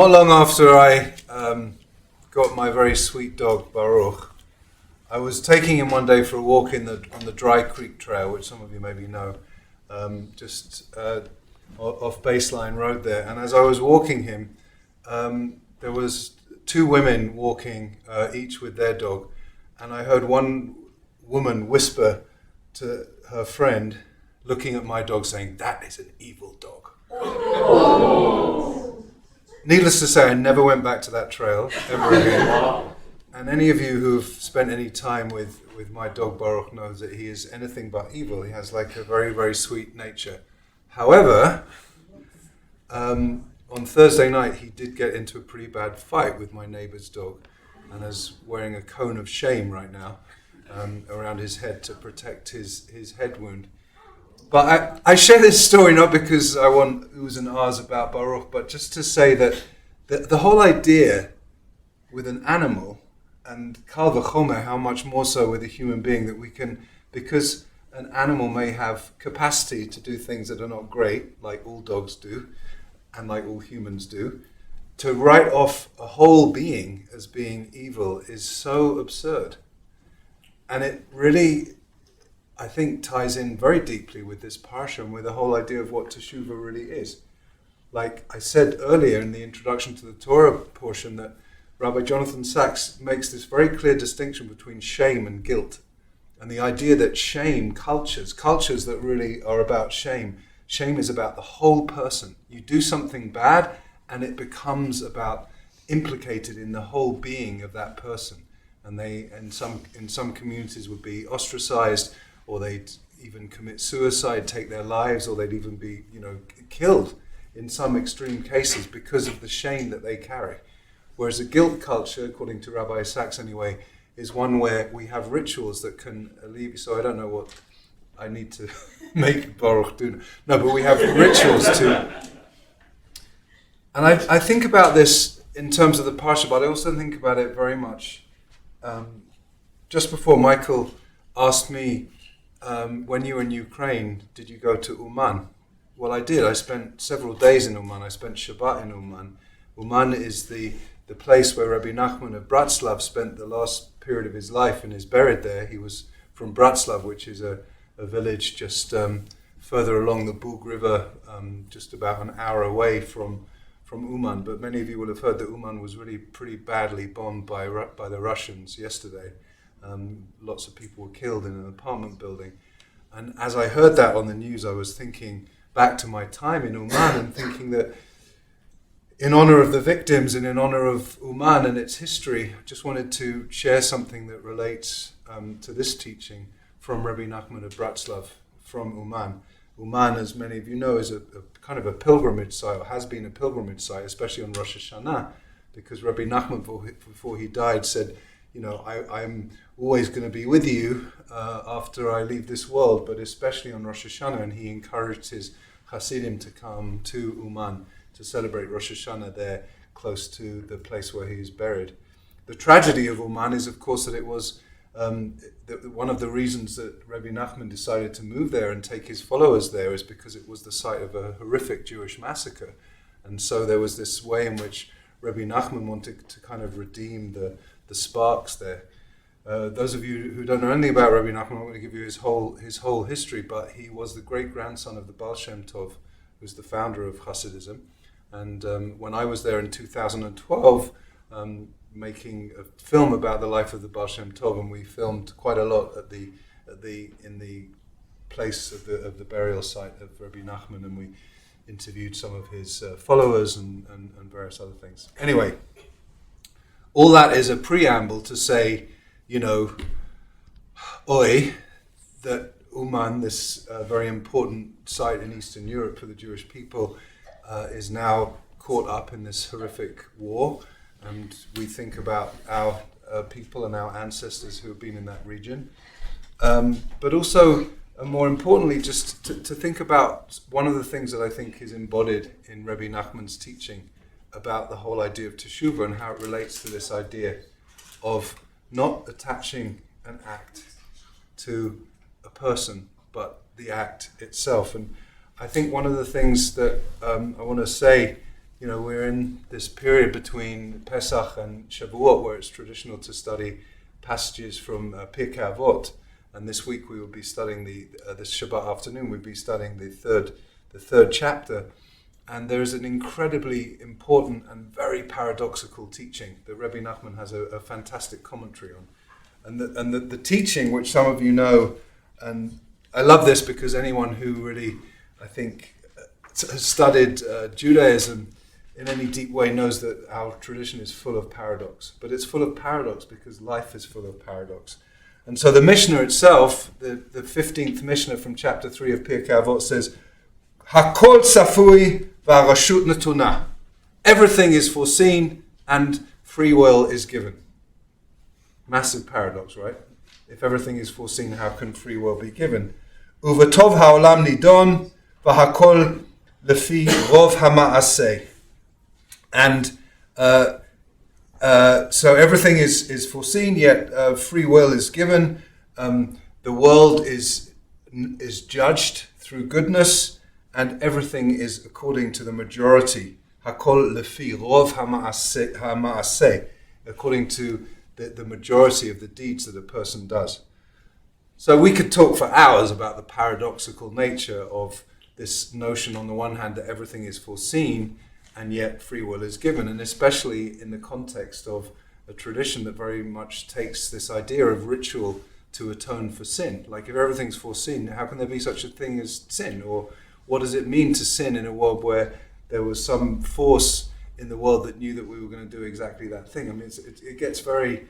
Not long after I got my very sweet dog Baruch, I was taking him one day for a walk on the Dry Creek Trail, which some of you maybe know, just off Baseline Road there. And as I was walking him, there was two women walking, each with their dog, and I heard one woman whisper to her friend, looking at my dog, saying, "That is an evil dog." Needless to say, I never went back to that trail ever again. And any of you who've spent any time with my dog Baruch knows that he is anything but evil. He has like a very, very sweet nature. However, on Thursday night, he did get into a pretty bad fight with my neighbor's dog, and is wearing a cone of shame right now around his head to protect his head wound. But I share this story not because I want oohs and ahs about Baruch, but just to say that the whole idea with an animal, and kal v'chomer, how much more so with a human being, that we can, because an animal may have capacity to do things that are not great, like all dogs do, and like all humans do, to write off a whole being as being evil is so absurd. And it really, I think, ties in very deeply with this parsha and with the whole idea of what teshuvah really is. Like I said earlier in the introduction to the Torah portion, that Rabbi Jonathan Sachs makes this very clear distinction between shame and guilt. And the idea that shame, cultures that really are about shame is about the whole person. You do something bad and it becomes about implicated in the whole being of that person. And they, in some communities, would be ostracized, or they'd even commit suicide, take their lives, or they'd even be, killed in some extreme cases because of the shame that they carry. Whereas a guilt culture, according to Rabbi Sachs anyway, is one where we have rituals that can alleviate. So I don't know what I need to make Baruch do. No, but we have rituals to. And I think about this in terms of the parsha, but I also think about it very much. Just before Michael asked me, when you were in Ukraine, did you go to Uman? Well, I did. I spent several days in Uman. I spent Shabbat in Uman. Uman is the place where Rabbi Nachman of Bratslav spent the last period of his life and is buried there. He was from Bratslav, which is a village just further along the Bug River, just about an hour away from Uman. But many of you will have heard that Uman was really pretty badly bombed by the Russians yesterday. Lots of people were killed in an apartment building. And as I heard that on the news, I was thinking back to my time in Uman and thinking that in honor of the victims and in honor of Uman and its history, I just wanted to share something that relates to this teaching from Rabbi Nachman of Bratslav from Uman. Uman, as many of you know, is a kind of a pilgrimage site, or has been a pilgrimage site, especially on Rosh Hashanah, because Rabbi Nachman, before he died, said, I'm always going to be with you after I leave this world, but especially on Rosh Hashanah, and he encouraged his Hasidim to come to Uman to celebrate Rosh Hashanah there, close to the place where he is buried. The tragedy of Uman is, of course, that it was one of the reasons that Rabbi Nachman decided to move there and take his followers there is because it was the site of a horrific Jewish massacre. And so there was this way in which Rabbi Nachman wanted to kind of redeem the sparks there. Those of you who don't know anything about Rabbi Nachman, I'm going to give you his whole history, but he was the great-grandson of the Baal Shem Tov, who's the founder of Hasidism. And when I was there in 2012, making a film about the life of the Baal Shem Tov, and we filmed quite a lot in the place of the burial site of Rabbi Nachman, and we interviewed some of his followers and various other things. Anyway, all that is a preamble to say, that Uman, this very important site in Eastern Europe for the Jewish people, is now caught up in this horrific war. And we think about our people and our ancestors who have been in that region. But also, more importantly, just to think about one of the things that I think is embodied in Rabbi Nachman's teaching about the whole idea of teshuvah and how it relates to this idea of not attaching an act to a person, but the act itself. And I think one of the things that I want to say we're in this period between Pesach and Shavuot where it's traditional to study passages from Pirkei Avot, and this week we will be studying this Shabbat afternoon we'll be studying the third chapter, and there is an incredibly important and very paradoxical teaching that Rabbi Nachman has a fantastic commentary on, and the teaching, which some of you know, and I love this because anyone who really, I think, has studied Judaism in any deep way knows that our tradition is full of paradox. But it's full of paradox because life is full of paradox. And so the Mishnah itself, the 15th Mishnah from chapter 3 of Pirkei Avot says, Hakol tzafui v'harashut netuna. Everything is foreseen and free will is given. Massive paradox, right? If everything is foreseen, how can free will be given? Uvatov ha'olam nidon v'hakol lefi rov hama'aseh. And so everything is foreseen, yet free will is given. The world is judged through goodness, and everything is according to the majority. Hakol lefi rov hama'aseh, according to the majority of the deeds that a person does. So we could talk for hours about the paradoxical nature of this notion, on the one hand, that everything is foreseen and yet free will is given, and especially in the context of a tradition that very much takes this idea of ritual to atone for sin. Like, if everything's foreseen, how can there be such a thing as sin? Or what does it mean to sin in a world where there was some force in the world that knew that we were going to do exactly that thing? I mean, it gets very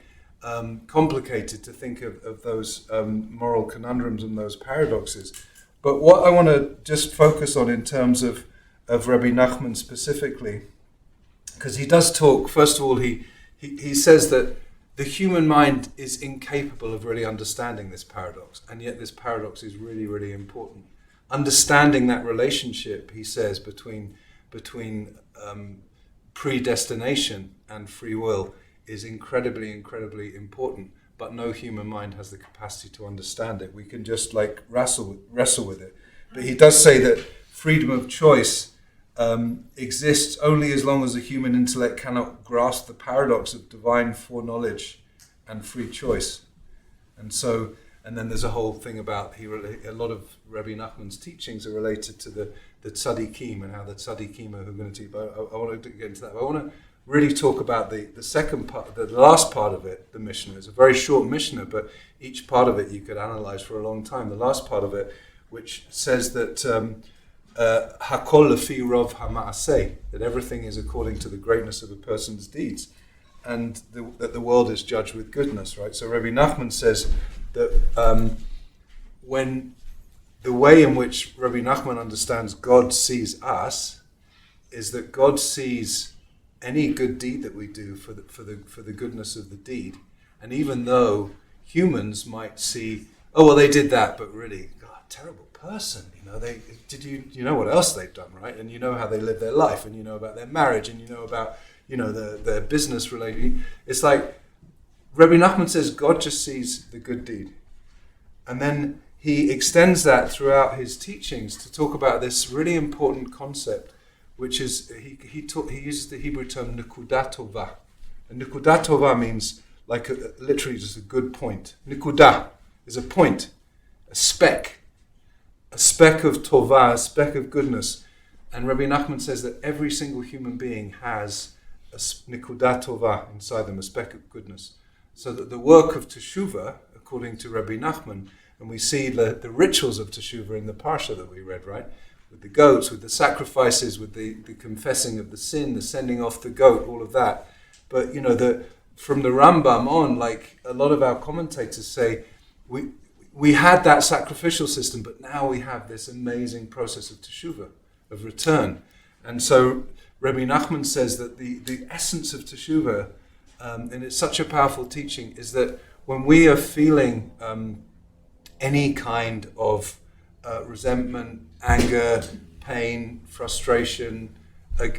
complicated to think of those moral conundrums and those paradoxes. But what I want to just focus on in terms of Rabbi Nachman specifically, because he does talk, first of all, he says that the human mind is incapable of really understanding this paradox, and yet this paradox is really, really important. Understanding that relationship, he says, between predestination and free will is incredibly, incredibly important, but no human mind has the capacity to understand it. We can just wrestle with it. But he does say that freedom of choice exists only as long as the human intellect cannot grasp the paradox of divine foreknowledge and free choice. And then there's a whole thing about, a lot of Rabbi Nachman's teachings are related to the tzaddikim and how the tzaddikim are going to teach. But I want to get into that. But I want to really talk about the second part, the last part of it, the Mishnah. It's a very short Mishnah, but each part of it you could analyze for a long time. The last part of it, which says that Hakol lefi rov hama'aseh, that everything is according to the greatness of a person's deeds, and that the world is judged with goodness, right? So Rabbi Nachman says that when the way in which Rabbi Nachman understands God sees us is that God sees any good deed that we do for the goodness of the deed, and even though humans might see, oh well, they did that, but really, God, terrible person, you know what else they've done, right? And you know how they live their life, and you know about their marriage, and you know about their business related. It's like Rabbi Nachman says God just sees the good deed, and then he extends that throughout his teachings to talk about this really important concept, which is he uses the Hebrew term nekudah tovah, and nekudah tovah means literally just a good point. Nekudah is a point, a speck of tovah, a speck of goodness. And Rabbi Nachman says that every single human being has a nekudah tovah inside them, a speck of goodness. So that the work of teshuvah, according to Rabbi Nachman, and we see the rituals of teshuvah in the parsha that we read, right? With the goats, with the sacrifices, with the confessing of the sin, the sending off the goat, all of that. But from the Rambam on, a lot of our commentators say, we had that sacrificial system, but now we have this amazing process of teshuvah, of return. And so Rabbi Nachman says that the essence of teshuvah, and it's such a powerful teaching, is that when we are feeling any kind of resentment, anger, pain, frustration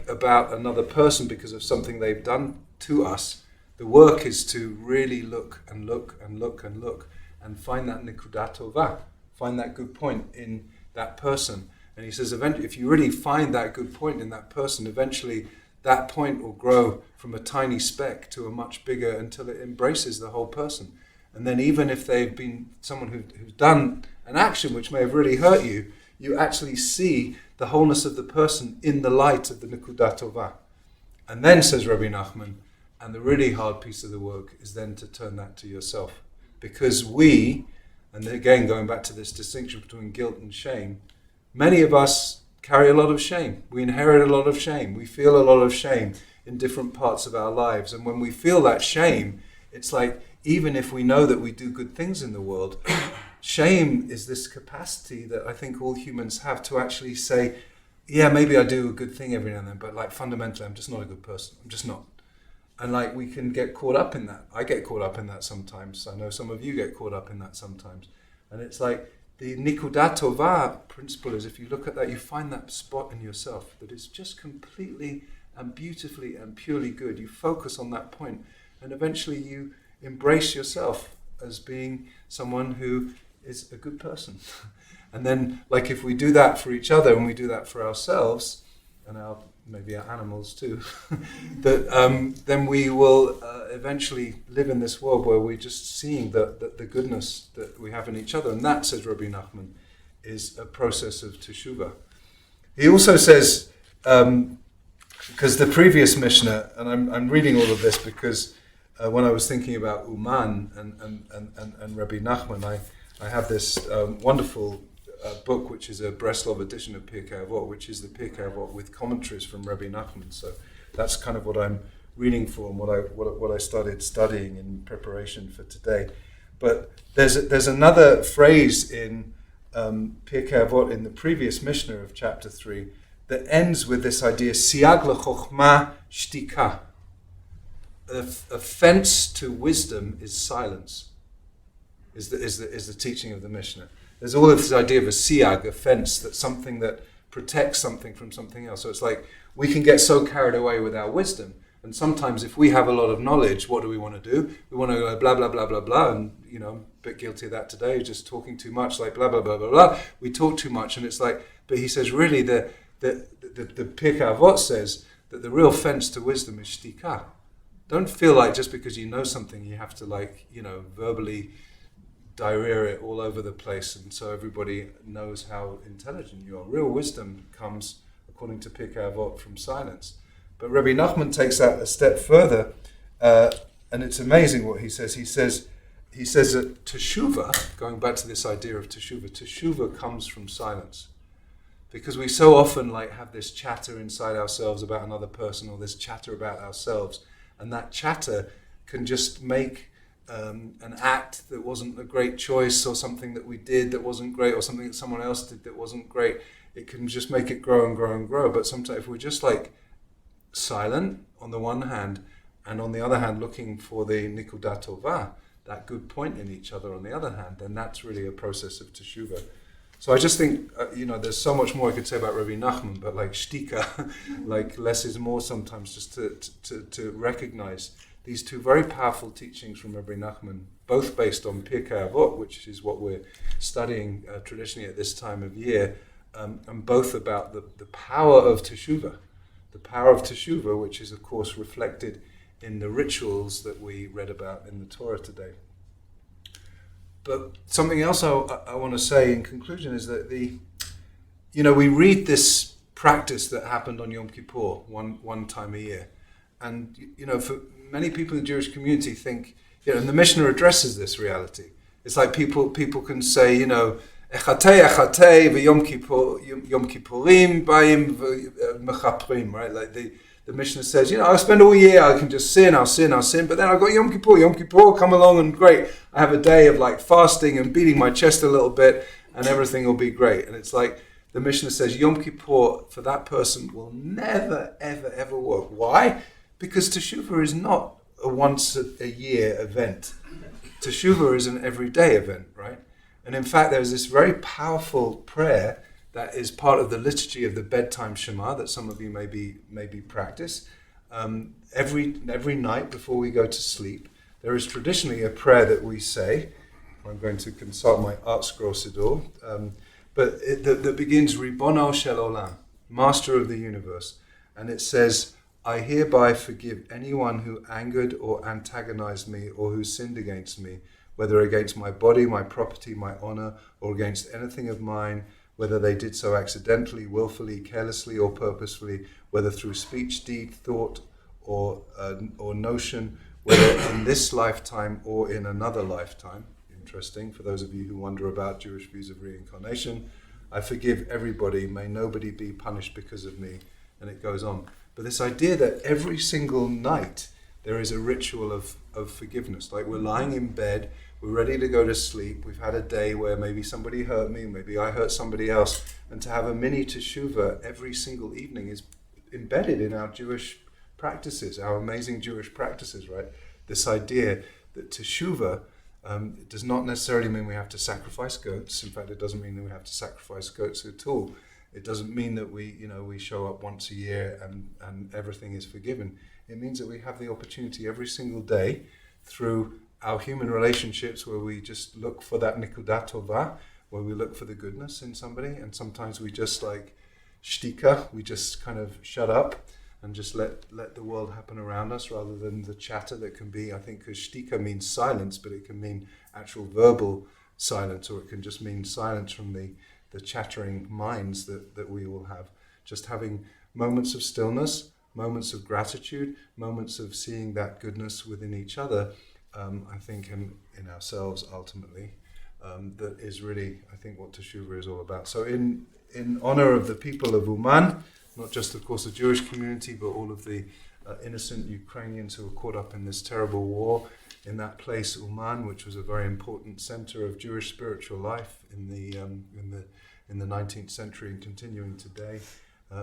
about another person because of something they've done to us, the work is to really look and look and look and look and find that nekudah tovah, find that good point in that person. And he says, eventually, if you really find that good point in that person, eventually that point will grow from a tiny speck to a much bigger until it embraces the whole person. And then even if they've been someone who's done an action which may have really hurt you, you actually see the wholeness of the person in the light of the Nekudat Tovah. And then, says Rabbi Nachman, and the really hard piece of the work is then to turn that to yourself. Because we, and again going back to this distinction between guilt and shame, many of us carry a lot of shame. We inherit a lot of shame. We feel a lot of shame in different parts of our lives. And when we feel that shame, it's like, even if we know that we do good things in the world, shame is this capacity that I think all humans have to actually say, yeah, maybe I do a good thing every now and then, but like fundamentally, I'm just not a good person. I'm just not. And like we can get caught up in that. I get caught up in that sometimes. I know some of you get caught up in that sometimes. And it's like the Nikudat Tovah principle is, if you look at that, you find that spot in yourself that is just completely and beautifully and purely good. You focus on that point, and eventually you embrace yourself as being someone who is a good person. And then, like, if we do that for each other and we do that for ourselves, and maybe our animals too, that then we will eventually live in this world where we're just seeing the goodness that we have in each other. And that, says Rabbi Nachman, is a process of teshuvah. He also says, because the previous Mishnah, and I'm reading all of this because when I was thinking about Uman and Rabbi Nachman, I have this wonderful book, which is a Breslov edition of Pirkei Avot, which is the Pirkei Avot with commentaries from Rabbi Nachman. So that's kind of what I'm reading for and what I started studying in preparation for today. But there's another phrase in Pirkei Avot in the previous Mishnah of chapter 3 that ends with this idea, Siag lechochma shtika. A fence to wisdom is silence. Is the teaching of the Mishnah. There's all of this idea of a siag, a fence, that's something that protects something from something else. So it's like we can get so carried away with our wisdom, and sometimes if we have a lot of knowledge, what do we want to do? We want to go blah blah blah blah blah, and I'm a bit guilty of that today, just talking too much, like blah blah blah blah blah. We talk too much, and it's like, but he says really the Pirkei Avot says that the real fence to wisdom is shtika. Don't feel like just because you know something you have to verbally diarrhea it all over the place, and so everybody knows how intelligent you are. Real wisdom comes, according to Pirkei Avot, from silence. But Rabbi Nachman takes that a step further, and it's amazing what he says. He says that teshuvah, going back to this idea of teshuvah comes from silence, because we so often have this chatter inside ourselves about another person, or this chatter about ourselves, and that chatter can just make an act that wasn't a great choice, or something that we did that wasn't great, or something that someone else did that wasn't great. It can just make it grow and grow and grow. But sometimes if we're just silent on the one hand, and on the other hand looking for the Nikudat Tovah, that good point in each other on the other hand, then that's really a process of teshuvah. So I just think, there's so much more I could say about Rabbi Nachman, but shtika, less is more sometimes, just to recognize these two very powerful teachings from Rabbi Nachman, both based on Pirkei Avot, which is what we're studying traditionally at this time of year, and both about the power of teshuvah. The power of teshuvah, which is, of course, reflected in the rituals that we read about in the Torah today. But something else I want to say in conclusion is that we read this practice that happened on Yom Kippur one time a year. And, for many people in the Jewish community think, and the Mishnah addresses this reality. It's like people can say, echatei v'yom kippurim b'ayim v'mechaprim, right? Like the Mishnah says, I'll spend all year, I can just sin, I'll sin, but then I've got Yom Kippur come along and great. I have a day of fasting and beating my chest a little bit and everything will be great. And it's like the Mishnah says Yom Kippur for that person will never, ever, ever work. Why? Because teshuvah is not a once a year event. Teshuvah is an everyday event, right? And in fact, there's this very powerful prayer that is part of the liturgy of the bedtime Shema that some of you maybe practice. Every night before we go to sleep, there is traditionally a prayer that we say. I'm going to consult my art scroll siddur, that begins Ribono Shel Olam, Master of the Universe, and it says, I hereby forgive anyone who angered or antagonized me or who sinned against me, whether against my body, my property, my honor, or against anything of mine, whether they did so accidentally, willfully, carelessly, or purposefully, whether through speech, deed, thought, or notion, whether in this lifetime or in another lifetime. Interesting, for those of you who wonder about Jewish views of reincarnation. I forgive everybody, may nobody be punished because of me. And it goes on. But this idea that every single night there is a ritual of forgiveness. Like we're lying in bed, we're ready to go to sleep, we've had a day where maybe somebody hurt me, maybe I hurt somebody else, and to have a mini teshuvah every single evening is embedded in our Jewish practices, our amazing Jewish practices, right? This idea that teshuvah does not necessarily mean we have to sacrifice goats. In fact, it doesn't mean that we have to sacrifice goats at all. It doesn't mean that we show up once a year and everything is forgiven. It means that we have the opportunity every single day through our human relationships where we just look for that nikudat tova, where we look for the goodness in somebody, and sometimes we just like shtika, we just kind of shut up and just let the world happen around us rather than the chatter that can be, I think, because shtika means silence, but it can mean actual verbal silence, or it can just mean silence from the chattering minds that we will have. Just having moments of stillness, moments of gratitude, moments of seeing that goodness within each other, I think in ourselves ultimately, that is really, I think, what Teshuvah is all about. So in honor of the people of Uman, not just, of course, the Jewish community, but all of the innocent Ukrainians who were caught up in this terrible war, in that place, Uman, which was a very important center of Jewish spiritual life in the 19th century and continuing today,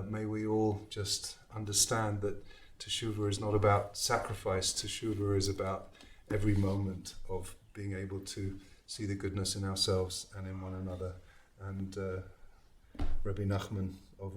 may we all just understand that Teshuvah is not about sacrifice. Teshuvah is about every moment of being able to see the goodness in ourselves and in one another. And Rabbi Nachman of